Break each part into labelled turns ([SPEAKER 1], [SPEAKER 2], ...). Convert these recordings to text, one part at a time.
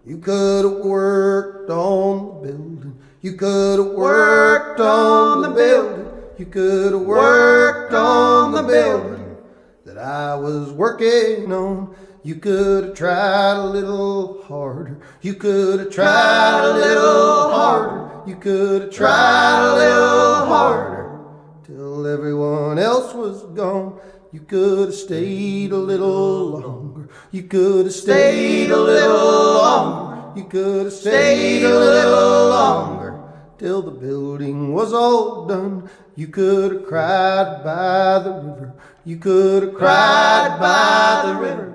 [SPEAKER 1] You could have worked on the building. You could have worked on the building. You could have worked on the building that I was working on. You could have tried a little harder. You could have tried a little harder. You could have tried a little harder till everyone else was gone. You could have stayed a little longer. You could have stayed a little longer. You could have stayed a little longer till the building was all done. You could have cried by the river. You could have cried by the river.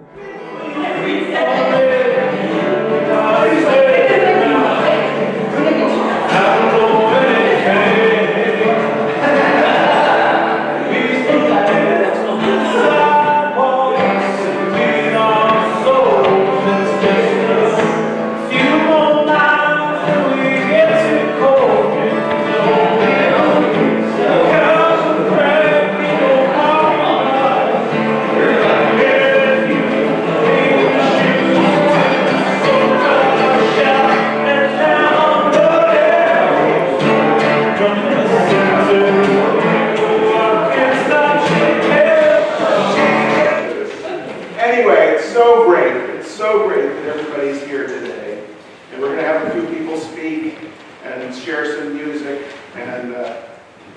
[SPEAKER 2] So great that everybody's here today, and we're going to have a few people speak and share some music, and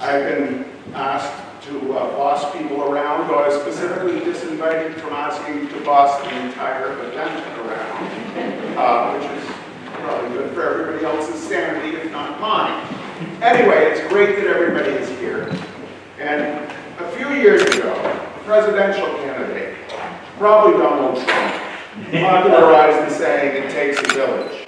[SPEAKER 2] I've been asked to boss people around, though I was specifically disinvited from asking to boss the entire event around, which is probably good for everybody else's sanity, if not mine. Anyway, it's great that everybody is here, and a few years ago, a presidential candidate, probably Donald Trump, popularized the saying, "It takes a village."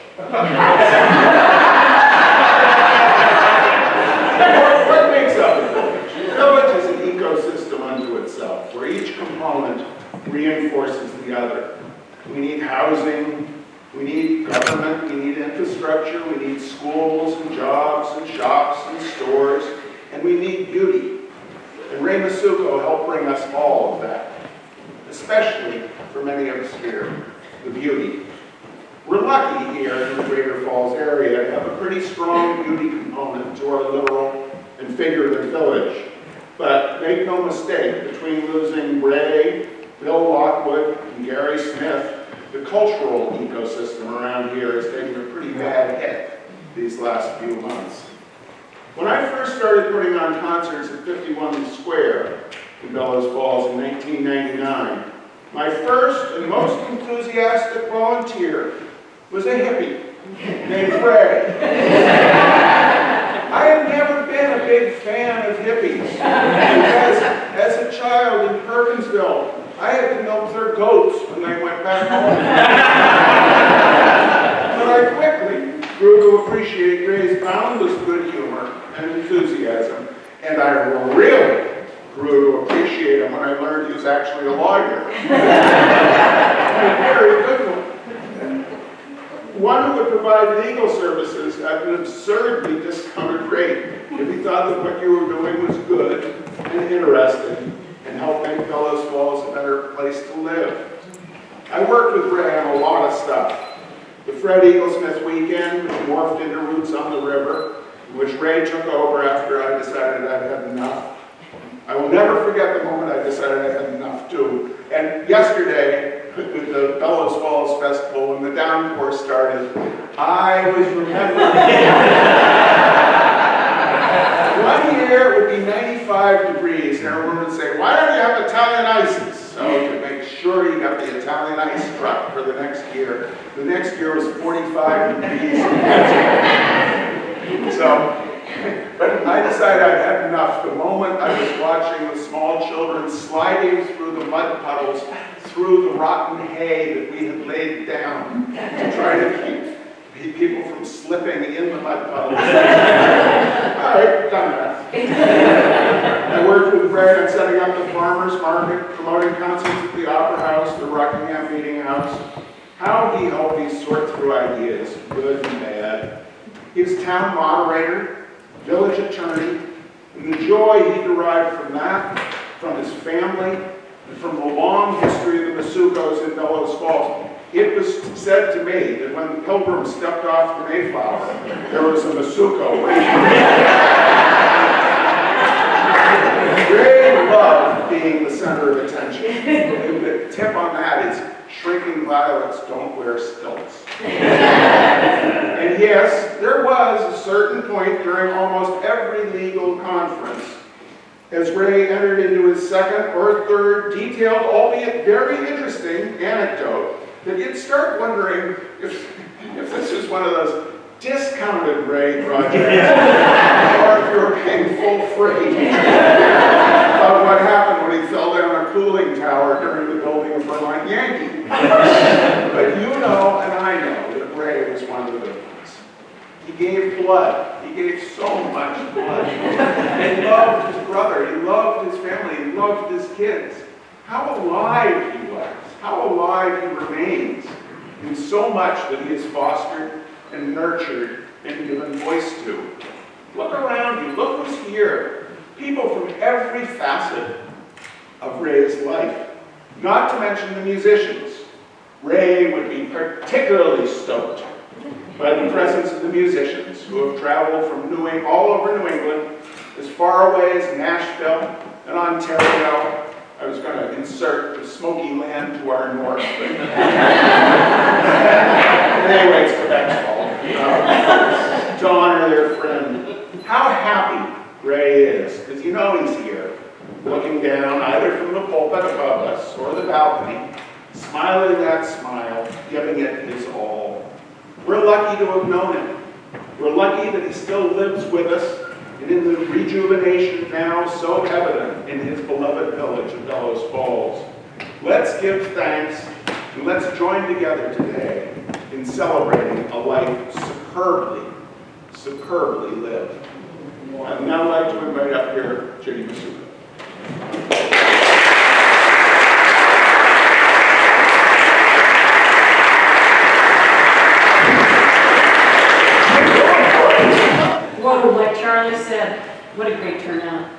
[SPEAKER 2] What makes up a village? A village is an ecosystem unto itself, where each component reinforces the other. We need housing, we need government, we need infrastructure, we need schools and jobs and shops and stores, and we need beauty. And Ray Massucco helped bring us all of that, especially for many of us here, the beauty. We're lucky here in the Greater Falls area to have a pretty strong beauty component to our literal and figurative village. But make no mistake, between losing Ray, Bill Lockwood, and Gary Smith, the cultural ecosystem around here has taken a pretty bad hit these last few months. When I first started putting on concerts at 51 Square in Bellows Falls in 1999, my first and most enthusiastic volunteer was a hippie named Ray. I had never been a big fan of hippies because as a child in Perkinsville, I had to milk their goats when they went back home. But I quickly grew to appreciate Ray's boundless good humor and enthusiasm, and I really grew to appreciate him when I learned he was actually a lawyer. A very good one. One who would provide legal services at an absurdly discounted rate if he thought that what you were doing was good and interesting and helped make Bellows Falls a better place to live. I worked with Ray on a lot of stuff. The Fred Eaglesmith Weekend, which morphed into Roots on the River, which Ray took over after I decided I'd had enough. I will never forget the moment I decided I had enough too. And yesterday, with the Bellows Falls Festival, when the downpour started, I was remembering. One year it would be 95 degrees, and everyone would say, "Why don't you have Italian ices?" So to make sure you got the Italian ice truck for the next year. The next year was 45 degrees. But I decided I'd had enough the moment I was watching the small children sliding through the mud puddles, through the rotten hay that we had laid down to try to keep people from slipping in the mud puddles. All right, done that. I worked with Ray on setting up the farmers market, promoting concerts at the Opera House, the Rockingham Meeting House. How he helped me sort through ideas, good and bad. He was town moderator, village attorney, and the joy he derived from that, from his family, and from the long history of the Massuccos in Bellows Falls. It was said to me that when Pilgrims stepped off the Mayflower, there was a Massucco. Ray loved being the center of attention. The tip on that is shrinking violets don't wear stilts. And yes, there was a certain point during almost every legal conference, as Ray entered into his second or third detailed, albeit very interesting, anecdote, that you'd start wondering if this was one of those discounted Ray projects, or if you were paying full freight of what happened when he fell down a cooling tower during the building of Vermont Yankee. But you know, and I know, that Ray was one of the good ones. He gave blood. He gave so much blood. He loved his brother. He loved his family. He loved his kids. How alive he was. How alive he remains in so much that he has fostered and nurtured and given voice to. Look around you. Look who's here. People from every facet of Ray's life. Not to mention the musicians. Ray would be particularly stoked by the presence of the musicians who have traveled from all over New England, as far away as Nashville and Ontario. I was going to insert the Smoky Land to our north, but anyway, it's Quebec's fault. To honor their friend. How happy Ray is, because you know he's here, looking down either from the pulpit above us or the balcony, smiling that smile, giving it his all. We're lucky to have known him. We're lucky that he still lives with us, and in the rejuvenation now so evident in his beloved village of Bellows Falls. Let's give thanks, and let's join together today in celebrating a life superbly lived. I'd now like to invite up here Judy Massucco.
[SPEAKER 3] Whoa, like Charlie said, what a great turnout.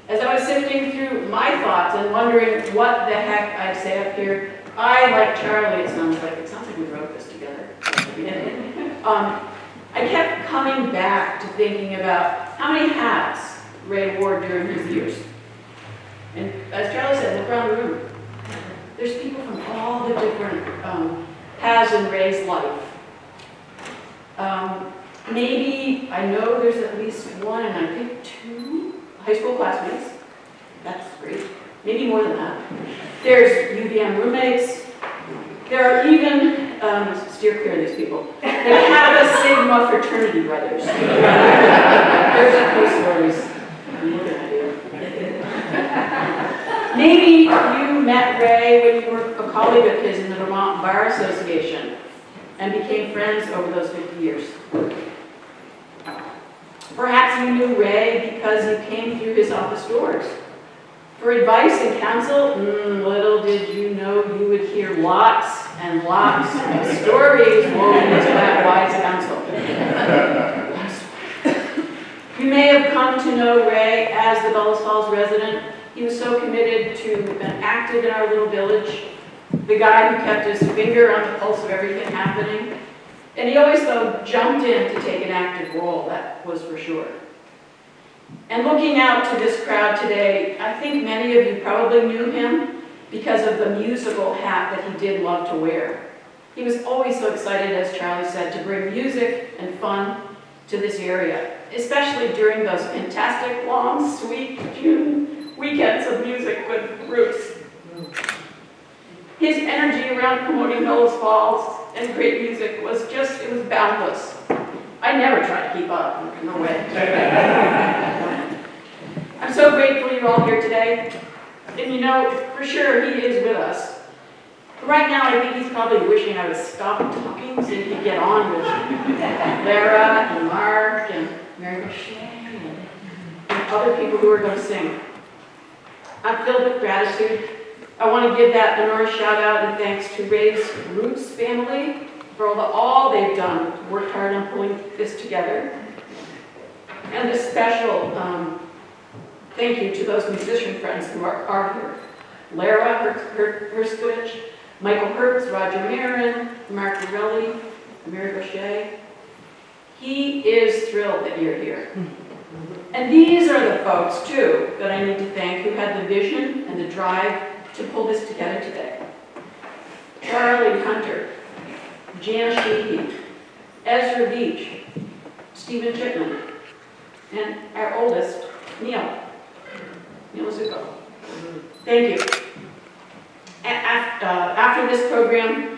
[SPEAKER 3] As I was sifting through my thoughts and wondering what the heck I'd say up here, I, like Charlie, it sounds like we wrote this together. I kept coming back to thinking about how many hats Ray wore during his years. And as Charlie said, look around the room. There's people from all the different paths in Ray's life. Maybe, I know there's at least one, and I think two high school classmates. That's great. Maybe more than that. There's UVM roommates. There are even, steer clear of these people, the Kappa Sigma fraternity brothers. There's a few stories. I'm looking at you. Maybe you met Ray when you were a colleague of his in the Vermont Bar Association and became friends over those 50 years. Perhaps you knew Ray because you came through his office doors. For advice and counsel, little did you know you would hear lots and lots of stories woven into that wise counsel. You may have come to know Ray as the Bellows Falls resident. He was so committed to and active in our little village, the guy who kept his finger on the pulse of everything happening. And he always, though, jumped in to take an active role, that was for sure. And looking out to this crowd today, I think many of you probably knew him because of the musical hat that he did love to wear. He was always so excited, as Charlie said, to bring music and fun to this area, especially during those fantastic, long, sweet June weekends of music with groups. His energy around promoting Bellows Falls and great music was just, it was boundless. I never tried to keep up, no way. I'm so grateful you're all here today. And you know, for sure, he is with us. Right now, I think he's probably wishing I would stop talking so he could get on with Lara and Mark and Mary Rochelle and other people who are going to sing. I'm filled with gratitude. I want to give that enormous shout out and thanks to Ray's Roots family for all they've done, worked hard on pulling this together. And a special thank you to those musician friends who are here. Lara Herskovich, Michael Hertz, Roger Marin, Mark Morelli, Mary Boucher. He is thrilled that you're here. And these are the folks, too, that I need to thank who had the vision and the drive to pull this together today. Charlie Hunter, Jan Sheehy, Ezra Beach, Stephen Chipman, and our oldest, Neil Massucco. Thank you. After this program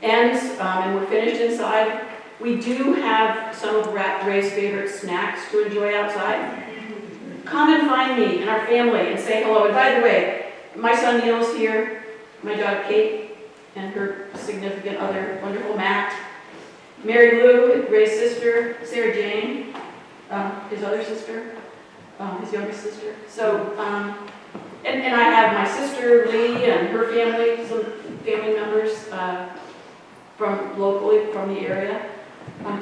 [SPEAKER 3] ends and we're finished inside, we do have some of Ray's favorite snacks to enjoy outside. Come and find me and our family and say hello. And by the way, my son Neil's here, my daughter Kate, and her significant other, wonderful Matt. Mary Lou, Ray's sister, Sarah Jane, his other sister, his youngest sister. So, and I have my sister Lee and her family, some family members from locally, from the area.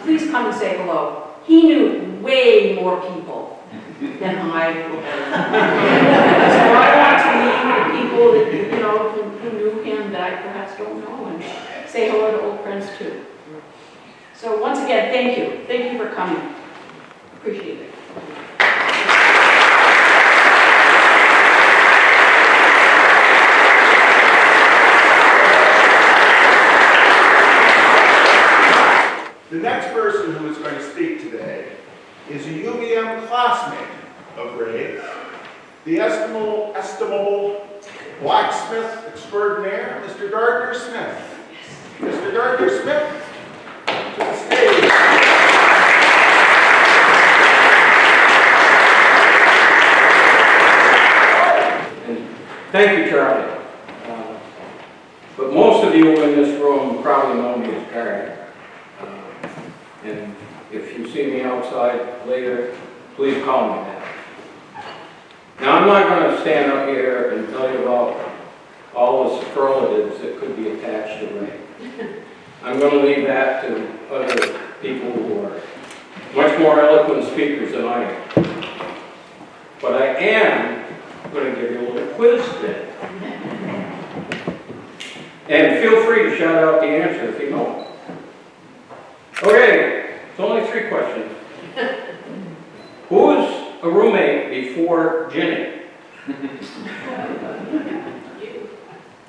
[SPEAKER 3] Please come and say hello. He knew way more people than I will. So I want to meet the people that, you know, who knew him that I perhaps don't know, and say hello to old friends too. So once again, thank you. Thank you for coming. Appreciate it.
[SPEAKER 2] The next person who is going to speak today is a UVM classmate of Ray's, the estimable blacksmith extraordinaire, Mr. Gardner Smith. Mr. Gardner Smith, to the stage.
[SPEAKER 4] Thank you, Charlie. But most of you in this room probably know me as Harry. And if you see me outside later, please call me that. Now, I'm not going to stand up here and tell you about all the superlatives that could be attached to Ray. I'm going to leave that to other people who are much more eloquent speakers than I am. But I am going to give you a little quiz today. And feel free to shout out the answer if you know it. Okay, it's only 3 questions. Who was a roommate before Ginny?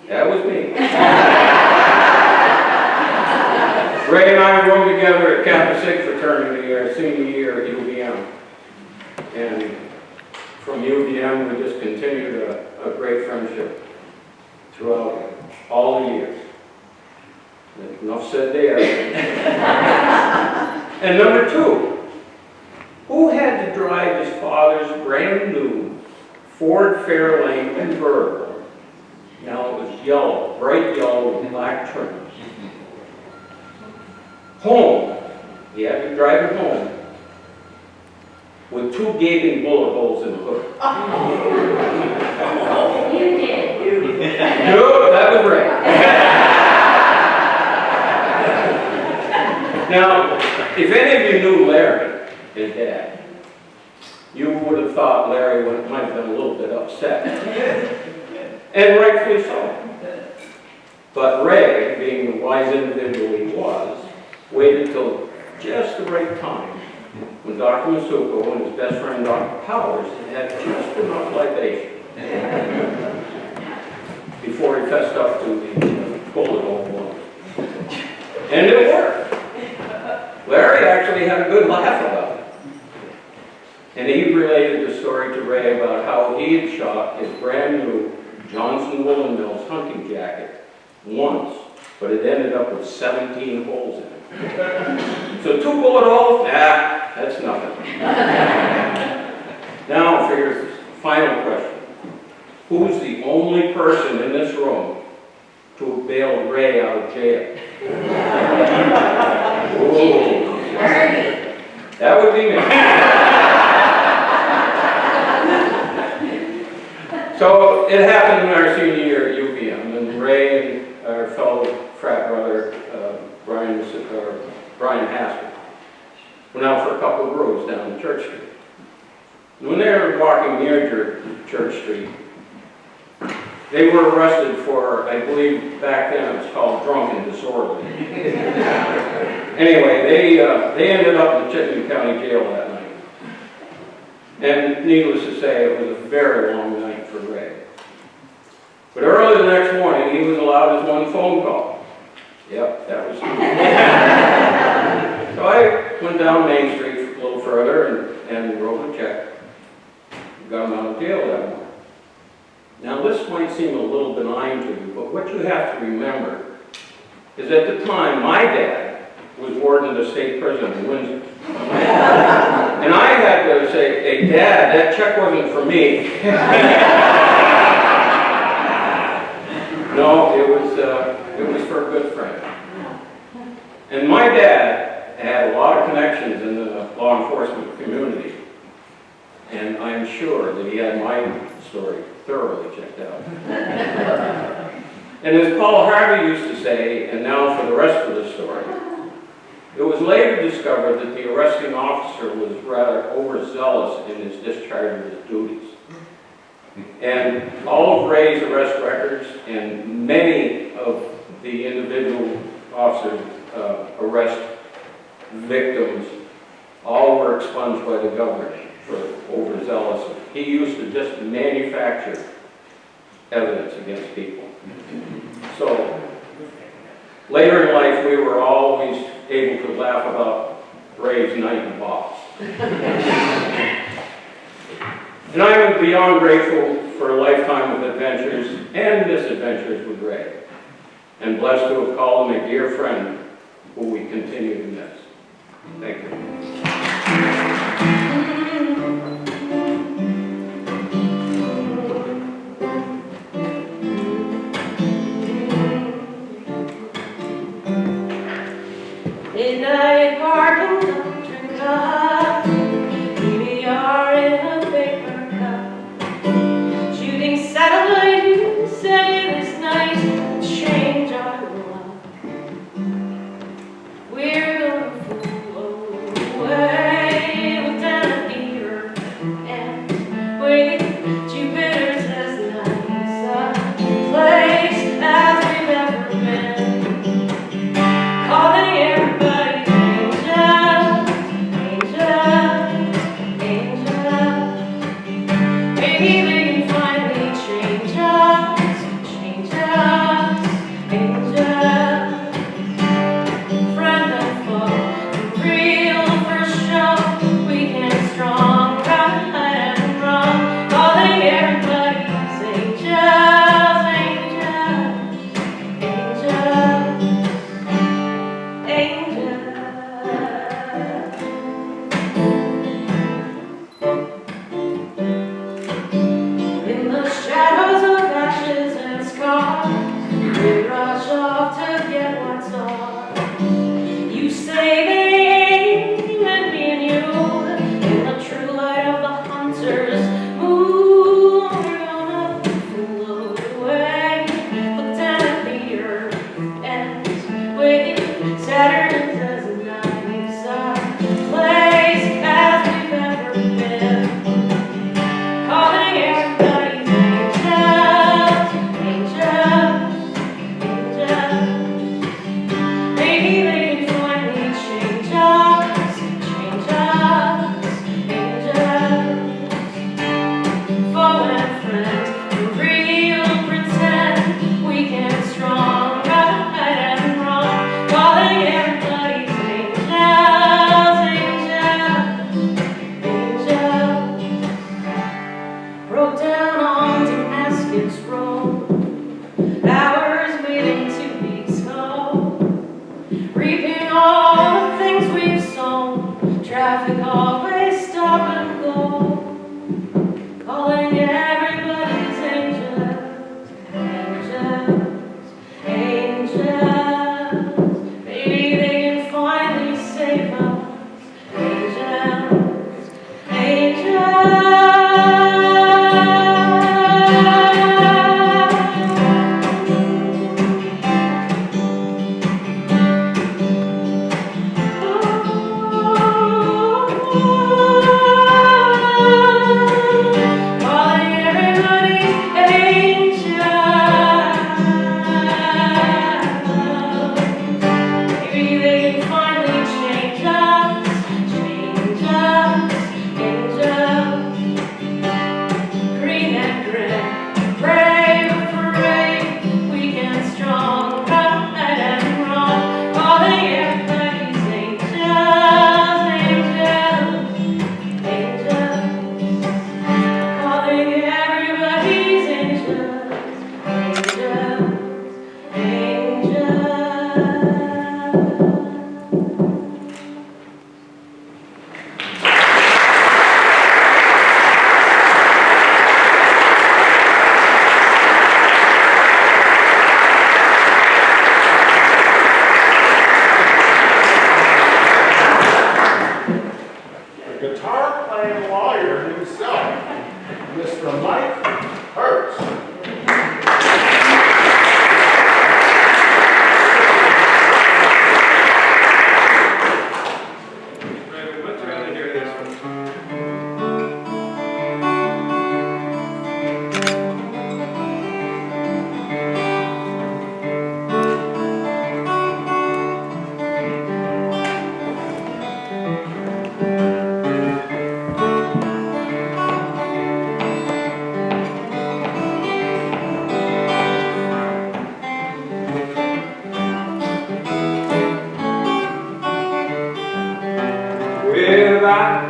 [SPEAKER 4] That was me. Ray and I roomed together at Kappa Sig fraternity our senior year at UVM. And from UVM, we just continued a great friendship throughout all the years. Enough said there. And number 2, who had to drive his father's brand new Ford Fairlane convertible? Now it was yellow, bright yellow with black trim. Home. He had to drive it home with 2 gaping bullet holes in the hood.
[SPEAKER 3] You did.
[SPEAKER 4] No, that was right. Now, if any of you knew Larry, his dad, you would have thought Larry might have been a little bit upset. And rightfully so. But Ray, being the wise individual he was, waited till just the right time when Dr. Massucco and his best friend Dr. Powers had just enough libation before he fessed up to the bullet hole one. And it worked. Larry actually had a good laugh about it. And he related the story to Ray about how he had shot his brand new Johnson Woolen Mills hunting jacket once, but it ended up with 17 holes in it. So 2 bullet holes? Nah, that's nothing. Now for your final question. Who's the only person in this room to have bailed Ray out of jail? Whoa. That would be me. So it happened in our senior year at UVM, and Ray and our fellow frat brother, Brian Haskell, went out for a couple of brews down Church Street. And when they were walking near Church Street, They were arrested for, I believe back then it was called drunk and disorderly. Anyway, they ended up in the Chittenden County Jail that night. And needless to say, it was a very long night for Ray. But early the next morning, he was allowed his one phone call. Yep, that was So I went down Main Street a little further and wrote a check. Got him out of jail that morning. Now this might seem a little benign to you, but what you have to remember is at the time my dad was warden of the state prison in Windsor. And I had to say, hey Dad, that check wasn't for me. No, it was for a good friend. And my dad had a lot of connections in the law enforcement community. And I'm sure that he had my story thoroughly checked out. And as Paul Harvey used to say, and now for the rest of the story, it was later discovered that the arresting officer was rather overzealous in his discharge of his duties. And all of Ray's arrest records and many of the individual officers' arrest victims all were expunged by the governor for overzealous. He used to just manufacture evidence against people. So later in life, we were always able to laugh about Ray's night in the box. And I am beyond grateful for a lifetime of adventures and misadventures with Ray, and blessed to have called him a dear friend who we continue to miss. Thank you.
[SPEAKER 5] Midnight parking lot turns up. We are in a paper cup, shooting satellite. You say this night will change our luck. We're gonna fool away with down at the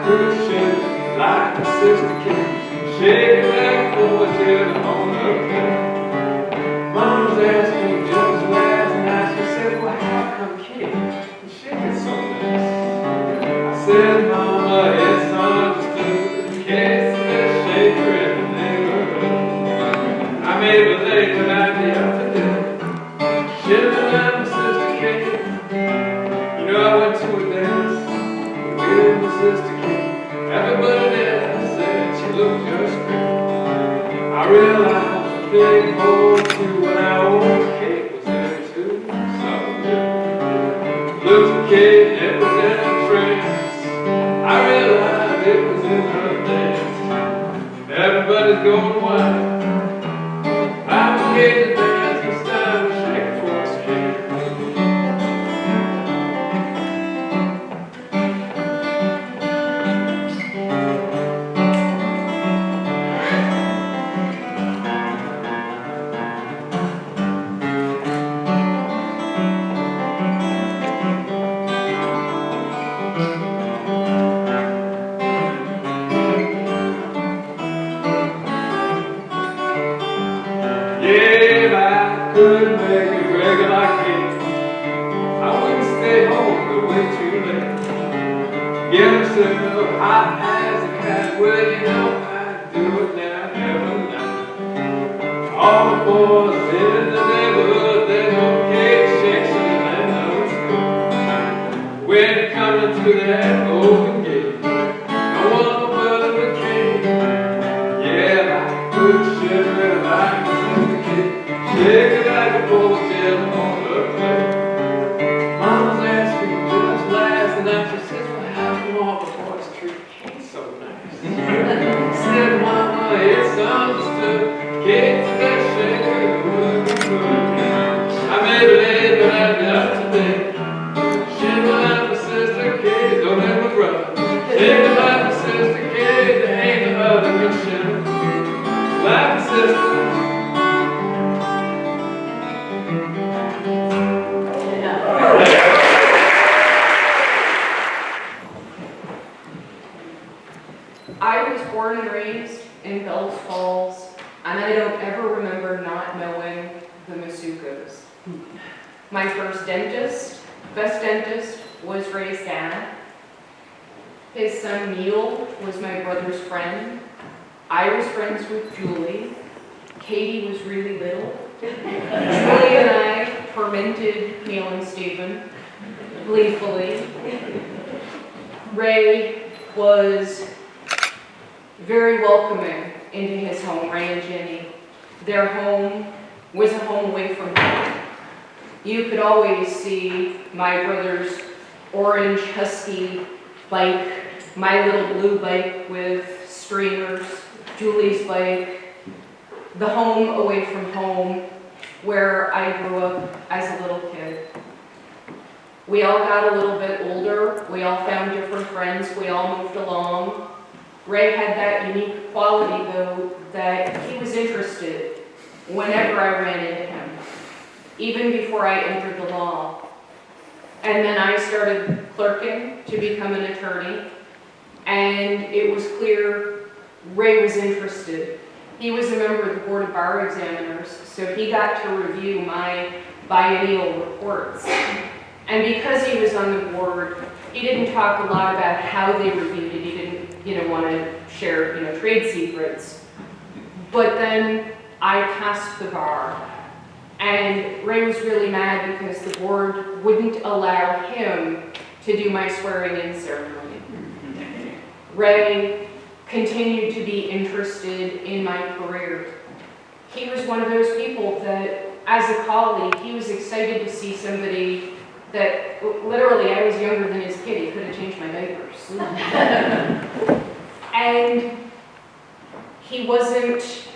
[SPEAKER 4] could shake like my sister Keene, shaking like boy till the morning of day. Mom was asking just last night, she said, well, how come Kate is shaking so nice? I said, Mama, it's understood, Kate's the best shaker in the neighborhood. I made a late when I did for dinner, shivering like my sister Kate. You know, I went to a dance with my sister Keene. Everybody there said she looked just great. I realized the big hole too when I old Kate was there too. Something different. Looked at Kate and it was in a trance. I realized it was in her dance. Everybody's going wild. I'm getting to dance, it's time to shake for us, Kate. Yeah, I could make it regular Kate. I wouldn't stay home but way too late. Get myself hot as a cat. Well, you know I do it now, every night. All the boys in the neighborhood, they know Kate shakes and they know it's good. When you're coming through that open gate, no one but the Kate. Yeah, I could shiver like shake it like a bull till the morning of day. Mama's asking just last night, she says, well, how come all the boys treat Kate so nice? Said, Mama, it's understood, Kate's the best shaker in the world. I made a late, but I got today. Shiver like my sister Kate, don't let my brother. Shake it like my sister Kate, there ain't no other can shiver like my sister.
[SPEAKER 6] I was born and raised in Bells Falls, and I don't ever remember not knowing the Massuccos. My first best dentist, was Ray's dad. His son Neil was my brother's friend. I was friends with Julie. Katie was really little. Julie and I tormented Neil and Stephen gleefully. Ray was very welcoming into his home, Ray and Jenny. Their home was a home away from home. You could always see my brother's orange husky bike, my little blue bike with streamers, Julie's bike, the home away from home where I grew up as a little kid. We all got a little bit older, we all found different friends, we all moved along. Ray had that unique quality, though, that he was interested whenever I ran into him, even before I entered the law. And then I started clerking to become an attorney, and it was clear Ray was interested. He was a member of the Board of Bar Examiners, so he got to review my biennial reports. And because he was on the board, he didn't talk a lot about how they reviewed it. He didn't, want to share, trade secrets. But then I passed the bar, and Ray was really mad because the board wouldn't allow him to do my swearing-in ceremony. Ray continued to be interested in my career. He was one of those people that, as a colleague, he was excited to see somebody that, literally, I was younger than his kid. He could have changed my diapers. And he wasn't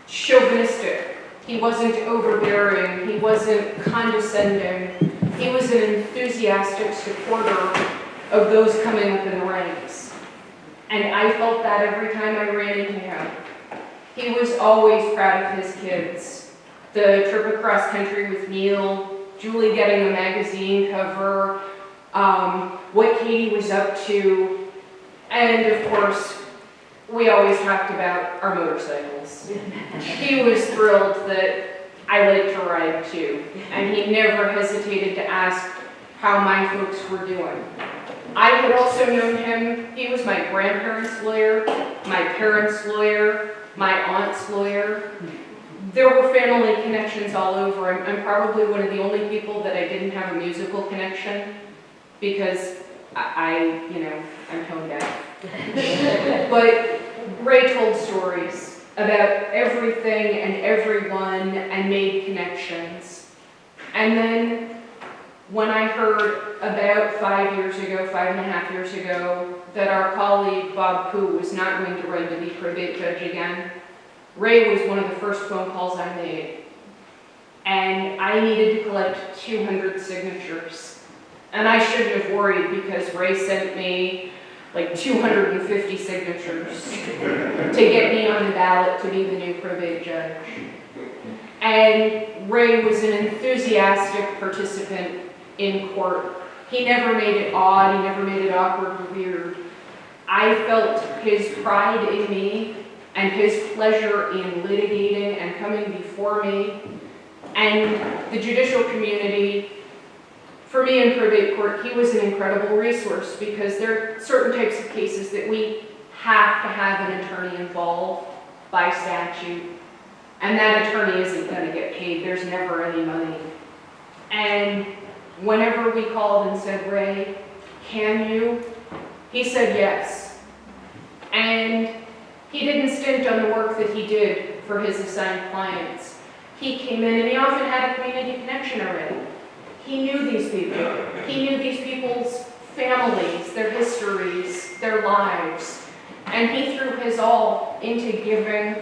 [SPEAKER 6] chauvinistic. He wasn't overbearing. He wasn't condescending. He was an enthusiastic supporter of those coming up in the ranks. And I felt that every time I ran into him. He was always proud of his kids. The trip across country with Neil, Julie getting a magazine cover, what Katie was up to. And of course, we always talked about our motorcycles. He was thrilled that I liked to ride too, and he never hesitated to ask how my folks were doing. I had also known him, he was my grandparents' lawyer, my parents' lawyer, my aunt's lawyer. There were family connections all over. I'm probably one of the only people that I didn't have a musical connection because I'm tone deaf. But Ray told stories about everything and everyone and made connections. And then when I heard about 5.5 years ago, that our colleague Bob Koo was not going to run to be probate judge again, Ray was one of the first phone calls I made. And I needed to collect 200 signatures. And I shouldn't have worried because Ray sent me like 250 signatures to get me on the ballot to be the new probate judge. And Ray was an enthusiastic participant in court. He never made it odd, he never made it awkward or weird. I felt his pride in me and his pleasure in litigating and coming before me. And the judicial community, for me in probate court, he was an incredible resource because there are certain types of cases that we have to have an attorney involved by statute. And that attorney isn't going to get paid. There's never any money. And whenever we called and said, Ray, can you? He said yes. And he didn't stint on the work that he did for his assigned clients. He came in and he often had a community connection already. He knew these people. He knew these people's families, their histories, their lives. And he threw his all into giving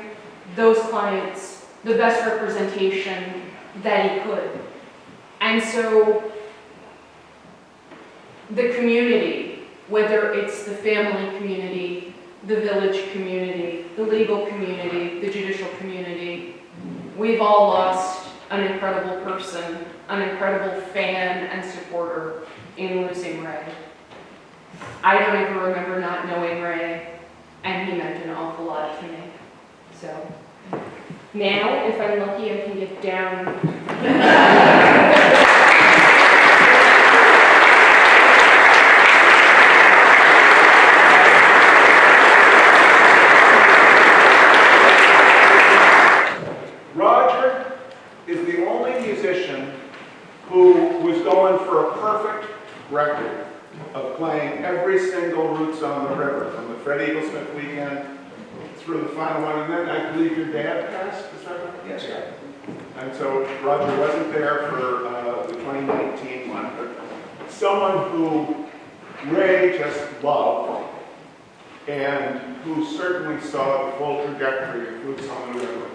[SPEAKER 6] those clients the best representation that he could. And so the community, whether it's the family community, the village community, the legal community, the judicial community, we've all lost an incredible person, an incredible fan and supporter in losing Ray. I don't even remember not knowing Ray, and he meant an awful lot to me. So now, if I'm lucky, I can get down.
[SPEAKER 2] Roger is the only musician who was going for a perfect record of playing every single Roots on the River, from the Fred Eaglesmith weekend through the final one, and then I believe your dad passed, is that right?
[SPEAKER 7] Yes, sir.
[SPEAKER 2] And so Roger wasn't there for the 2019 one, but someone who Ray just loved and who certainly saw the full trajectory of Roots on the River.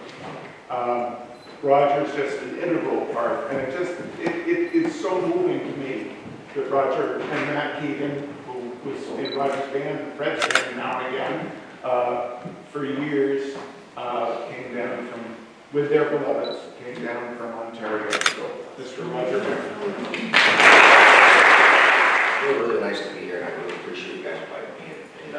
[SPEAKER 2] Roger's just an integral part, and it's so moving to me that Roger and Matt Keene, who was in Roger's band and Fred's band now and again, for years, came down from, with their beloveds, came down from Ontario. So, Mr. Roger.
[SPEAKER 7] It was really nice to be here, and I really appreciate you guys inviting me. And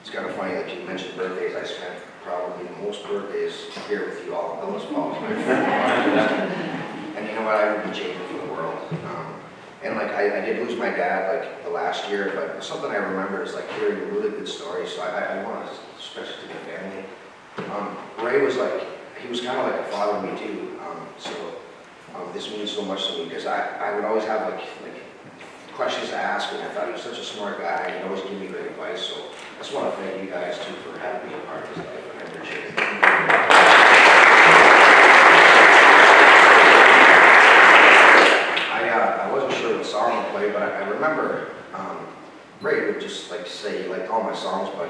[SPEAKER 7] it's kind of funny that you mentioned birthdays. I spent probably most birthdays here with you all in Bellas Falls. And you know what? I wouldn't change it for the world. And like I did lose my dad like the last year, but something I remember is like hearing really good stories. So I want to, especially to the family. Ray was like, he was kind of like a father to me too. This means so much to me because I would always have like questions to ask, and I thought he was such a smart guy, and he'd always give me great advice. So I just want to thank you guys too for having me a part of his life, and I appreciate it. I wasn't sure what song to play, but I remember Ray would just like say he liked all my songs, but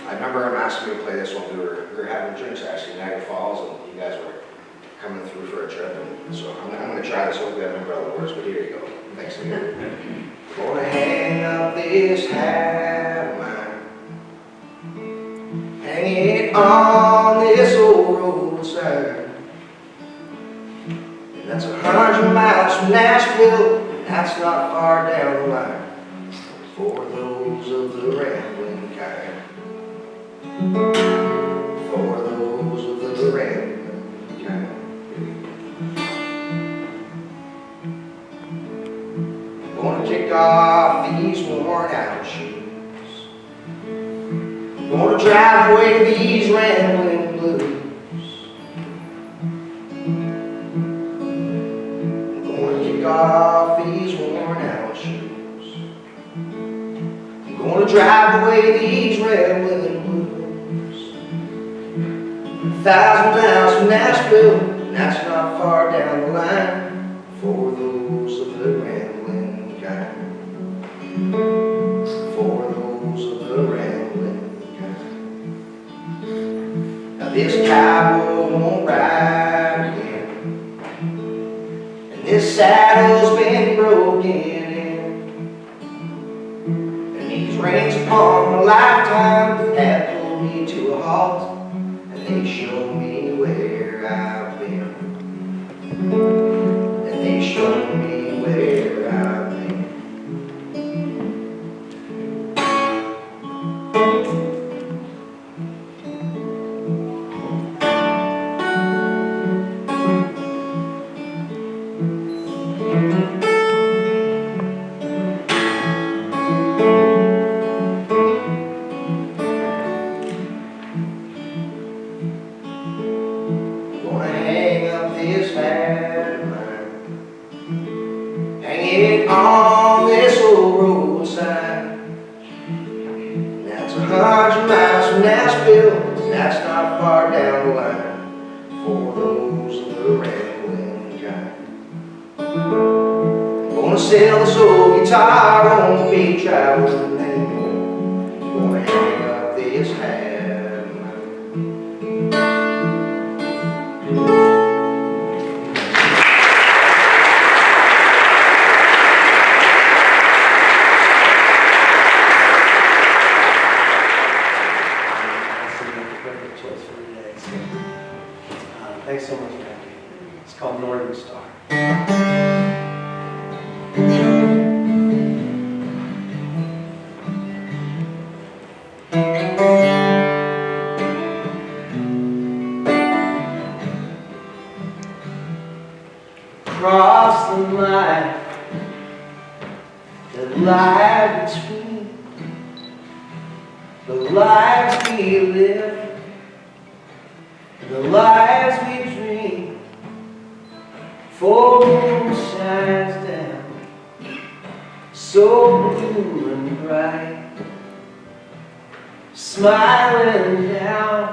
[SPEAKER 7] I remember him asking me to play this when we were having drinks actually in Niagara Falls, and you guys were coming through for a trip, and so I'm going to try this. Hopefully I remember all the words, but here you go. Thanks again. Gonna hang up this hat of mine, hang it on this old roadside. And that's 100 miles from Nashville, and that's not far down the line for those of the rambling kind. for those of the rambling kind. Gonna kick off these worn out shoes. Gonna drive away these rambling blues. Gonna kick off these worn out shoes. Gonna drive away these rambling blues. 1,000 miles from Nashville, and that's not far down the line for those of the rambling kind. For those of the rambling kind. Now this cowboy won't ride again, and this saddle's been broken in, and these reins upon my lifetime have pulled me to a halt, and they show me where I've been, and they show me where I've been. Gonna hang up this hat of mine, hang it on this old roadside. That's 100 miles from Nashville, and that's not far down the line for those of the rambling kind. Gonna sell this old guitar on the big traveling man. Gonna hang up this hat of mine.
[SPEAKER 1] That's the perfect choice for today. So, thanks so much for having me. It's called Northern Star. Cross the line that lie between the lives we live and the lives we dream. Full moon shines down, so blue and bright, smiling down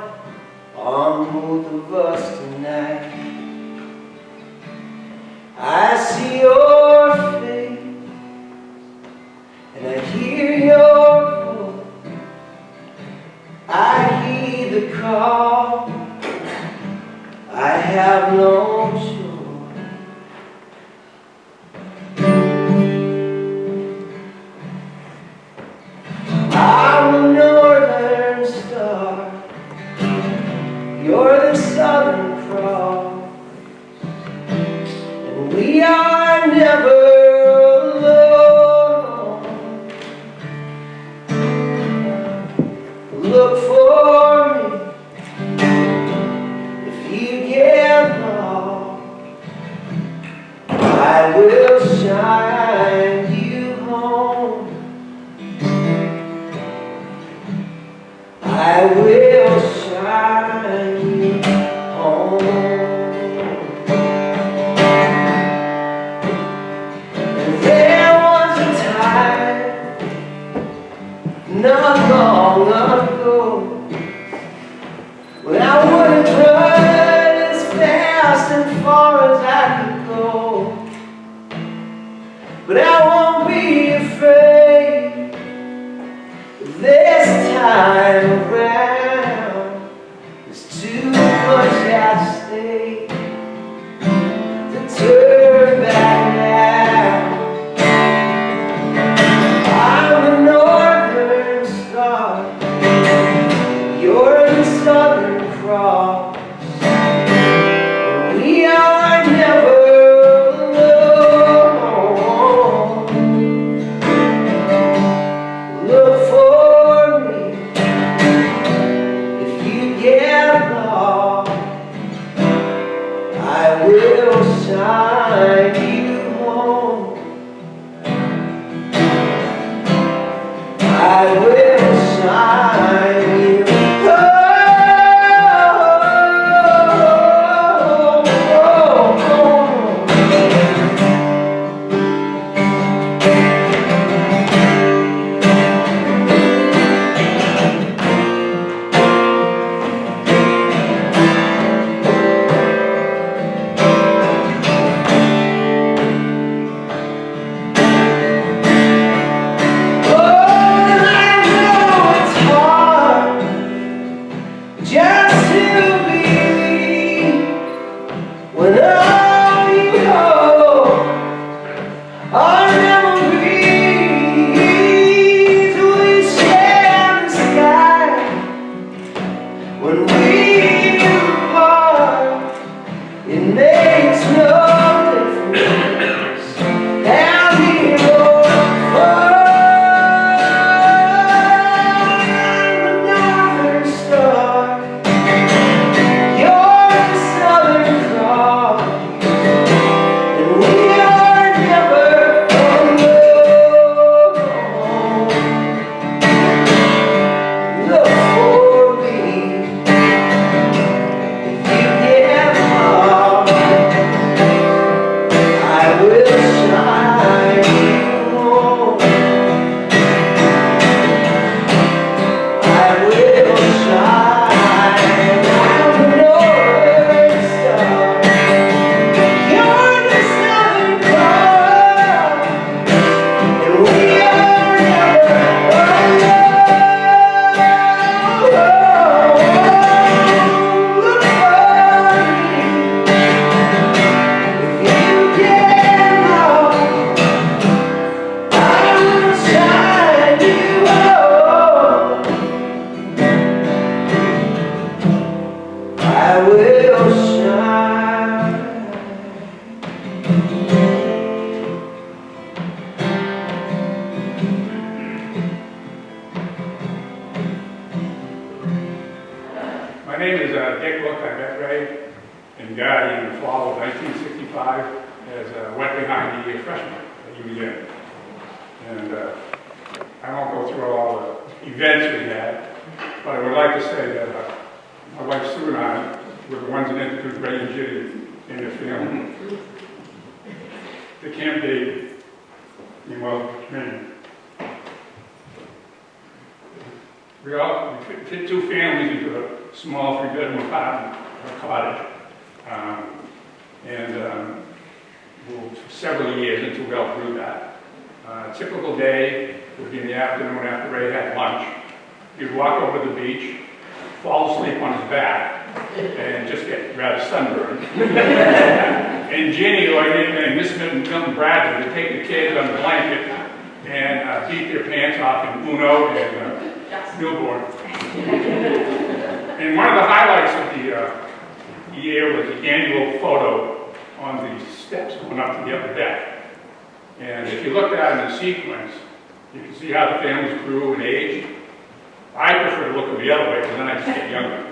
[SPEAKER 1] on both of us tonight. I see your face, and I hear your voice. I heed the call, I have no choice. I'm the northern star, you're the southern cross. We are never alone. Look for me if you get lost. I will shine you home. I will shine you home. Not long ago, when I wouldn't run as fast and far as I could go, but I won't be afraid this time around. There's too much at stake to turn back now. I'm the northern star, you're the southern cross. We are never alone.
[SPEAKER 8] went behind the freshman at UVM. And I won't go through all the events we had, but I would like to say that my wife Sue and I were the ones that introduced Ray and Ginny in the film. The Camp David in Wells, Maine. We fit two families into a small 3-bedroom apartment or cottage. For several years until we outgrew that. A typical day would be in the afternoon after Ray had lunch. He'd walk over to the beach, fall asleep on his back, and just get rather sunburned. And Ginny, or Miss Milton Bradley, would take the kids on the blanket and beat their pants off in Uno and Billboard. And one of the highlights of the year was the annual photo on the steps going up to the upper deck. And if you looked at it in sequence, you can see how the families grew in age. I prefer to look at the other way because then I just get younger.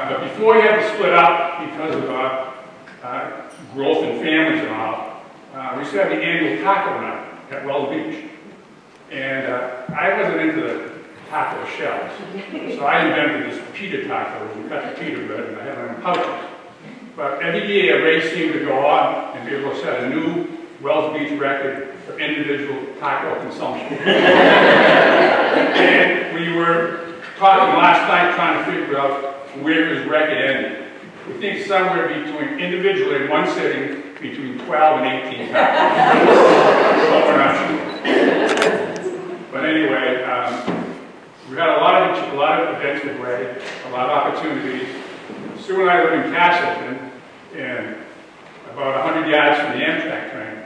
[SPEAKER 8] But before you had to split up because of growth in families and all, we used to have the annual taco night at Wells Beach. And I wasn't into the taco shells, so I invented this pita taco. We cut the pita bread and I had them in pouches. But every year, Ray seemed to go on and be able to set a new Wells Beach record for individual taco consumption. And we were talking last night trying to figure out where his record ended. We think somewhere between, individually in one sitting, between 12 and 18 tacos. But we're not sure. But anyway, we had a lot of events with Ray, a lot of opportunities. Sue and I live in Castleton, and about 100 yards from the Amtrak train.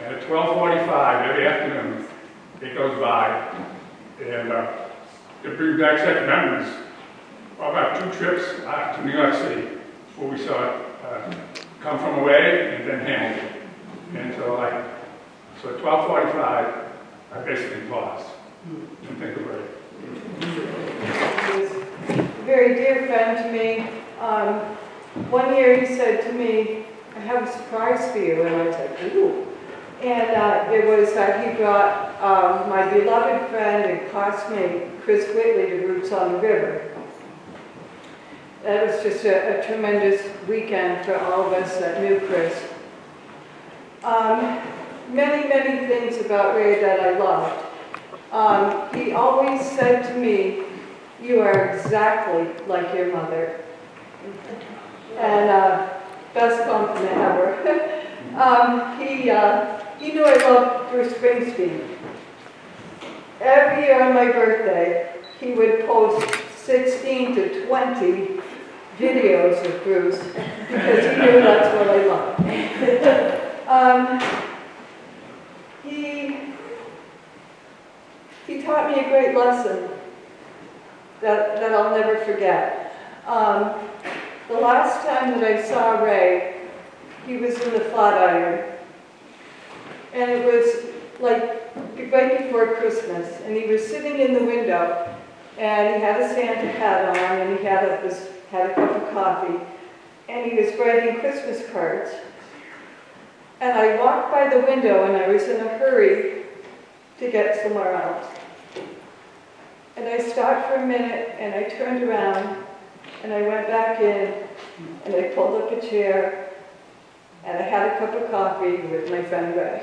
[SPEAKER 8] And at 12:45 every afternoon, it goes by, and it brings back such memories. About 2 trips to New York City, where we saw it come from away and then Hamilton. And so at 12:45, I basically paused and think about it.
[SPEAKER 9] He was a very dear friend to me. One year he said to me, "I have a surprise for you," and I said, "Ooh." And it was that he brought my beloved friend and classmate, Chris Whitley, to Roots on the River. That was just a tremendous weekend for all of us that knew Chris. Many, many things about Ray that I loved. He always said to me, "You are exactly like your mother." And best compliment ever. He knew I loved Bruce Springsteen. Every year on my birthday, he would post 16 to 20 videos of Bruce because he knew that's what I loved. He taught me a great lesson that I'll never forget. The last time that I saw Ray, he was in the Flatiron. And it was like right before Christmas. And he was sitting in the window, and he had a Santa hat on, and he had a cup of coffee. And he was writing Christmas cards. And I walked by the window, and I was in a hurry to get somewhere else. And I stopped for a minute, and I turned around, and I went back in, and I pulled up a chair, and I had a cup of coffee with my friend Ray.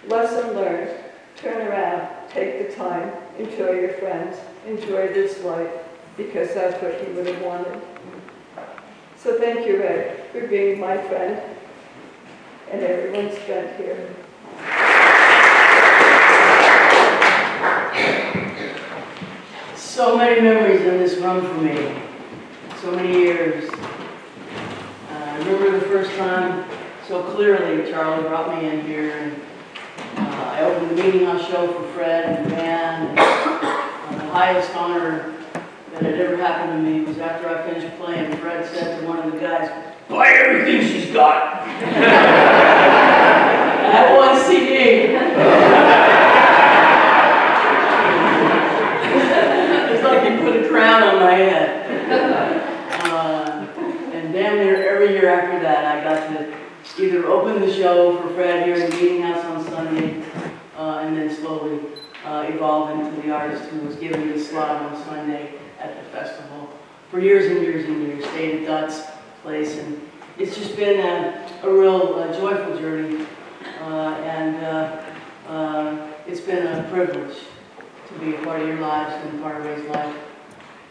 [SPEAKER 9] Lesson learned: turn around, take the time, enjoy your friends, enjoy this life, because that's what he would have wanted. So thank you, Ray, for being my friend and everyone's friend here.
[SPEAKER 10] So many memories in this room for me. So many years. I remember the first time so clearly Charlie brought me in here, and I opened the meeting house show for Fred and the band. And the highest honor that had ever happened to me was after I finished playing, Fred said to one of the guys, "Buy everything she's got." That one CD. It's like he put a crown on my head. And damn near every year after that, I got to either opened the show for Fred here in the Meeting House on Sunday, and then slowly evolved into the artist who was given the slot on Sunday at the festival for years and years and years. Stayed at Dot's place, and it's just been a real joyful journey, and it's been a privilege to be a part of your lives and part of Ray's life.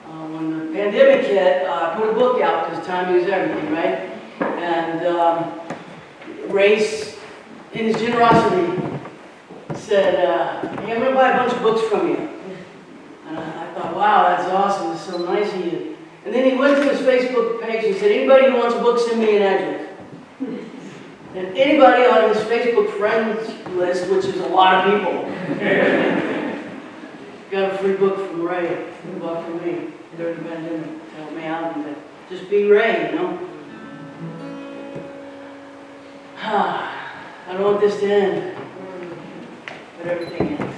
[SPEAKER 10] When the pandemic hit, I put a book out because timing is everything, right? And Ray's, in his generosity, said, hey, I'm going to buy a bunch of books from you. And I thought, wow, that's awesome. It's so nice of you. And then he went to his Facebook page and said, anybody who wants a book, send me an address. And anybody on his Facebook friends list, which is a lot of people, got a free book from Ray, he bought from me during the pandemic to help me out and to just be Ray, you know? I don't want this to end, but everything ends.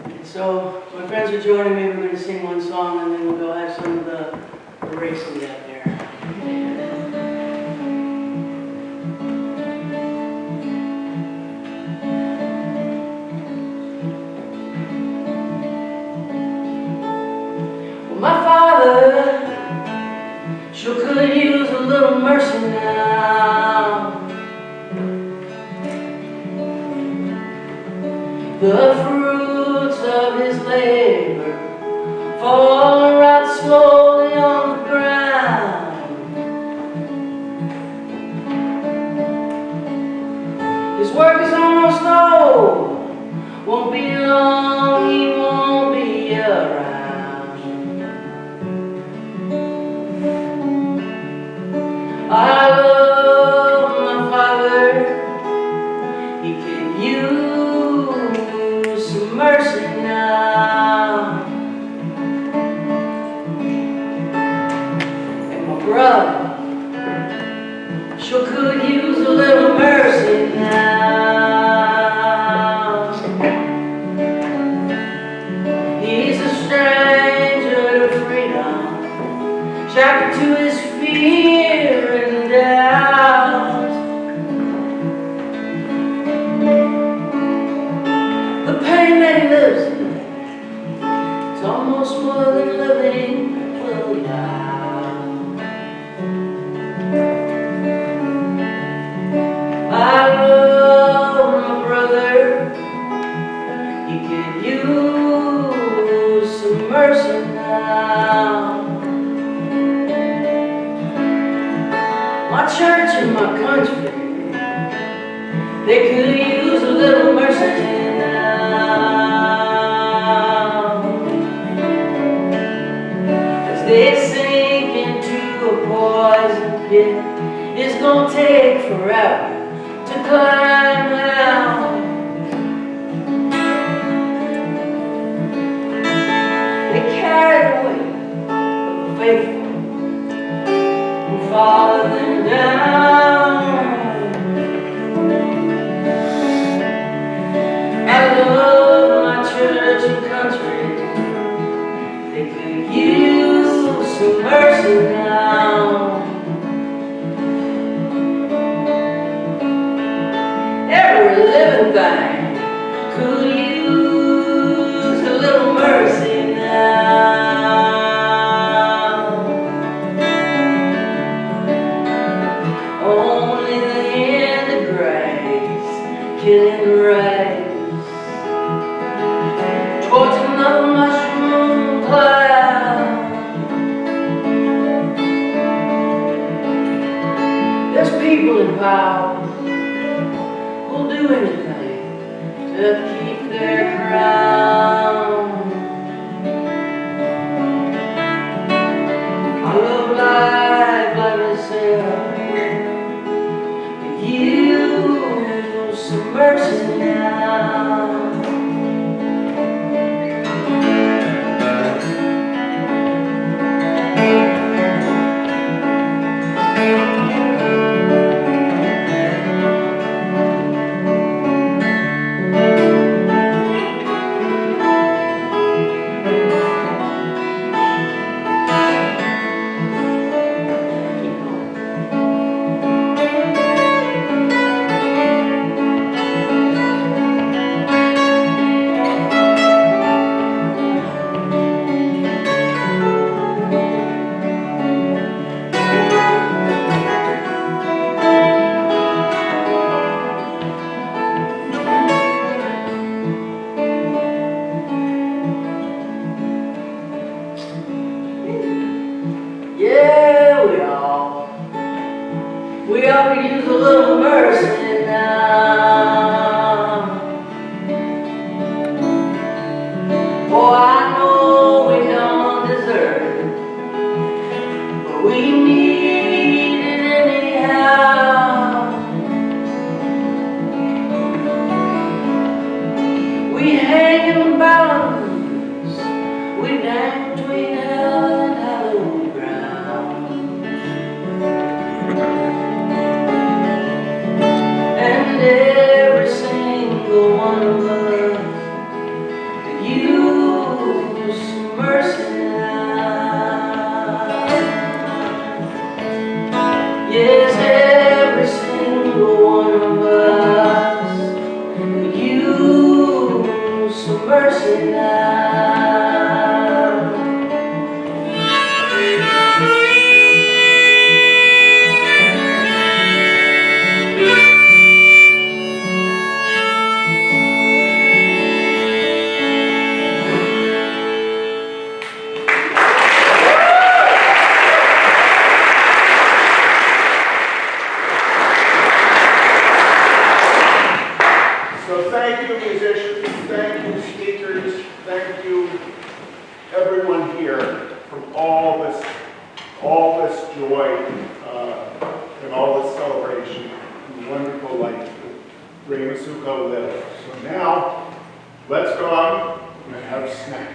[SPEAKER 10] And so, my friends are joining me, we're going to sing one song and then we'll go have some of the racing out there. My father sure could use a little mercy now. The fruits of his labor fall right slowly on the ground. His work is almost over, won't be long, he won't be around. I love my father, he could use some mercy now. And my brother sure could use a little mercy now. He's a stranger to freedom, shackled to his fear and doubt. The pain that he lives in is almost more than living will allow. I love my brother, he could use some mercy now. My church and my country, they could use a little mercy now. As they sink into a poison pit, it's gonna take forever to climb out. They carry the weight of the faithful and follow them down. I love my church and country, they could use some mercy now. Every living thing could use a little mercy now. Only the hand of grace can rise towards another mushroom cloud. There's people in power who'll do anything to keep their crown. I love life like myself. You some mercy now.
[SPEAKER 2] you musicians, thank you speakers, thank you everyone here from all this joy and all this celebration and the wonderful life that Ray Massucco lived. So now, let's go out and have a snack.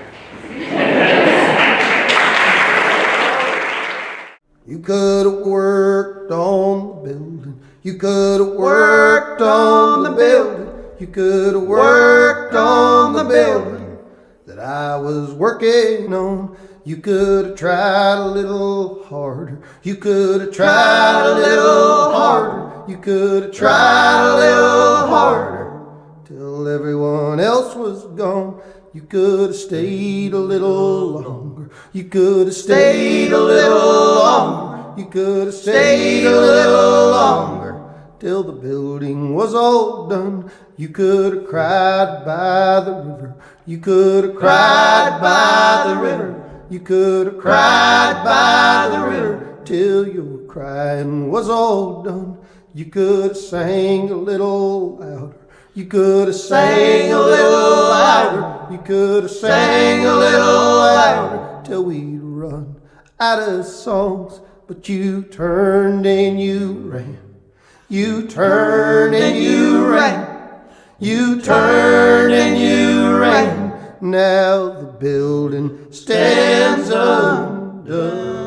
[SPEAKER 1] You could have worked on the building. You could have worked on the building. You could have worked on the building that I was working on. You could have tried a little harder. You could have tried a little harder. You could have tried a little harder till everyone else was gone. You could have stayed a little longer. You could have stayed a little longer. You could have stayed a little longer till the building was all done. You could have cried by the river. You could have cried by the river. You could have cried by the river till your crying was all done. You could have sang a little louder. You could have sang a little louder. You could have sang a little louder till we'd run out of songs. But you turned and you ran. You turned and you ran. You turned and you ran. Now the building stands undone.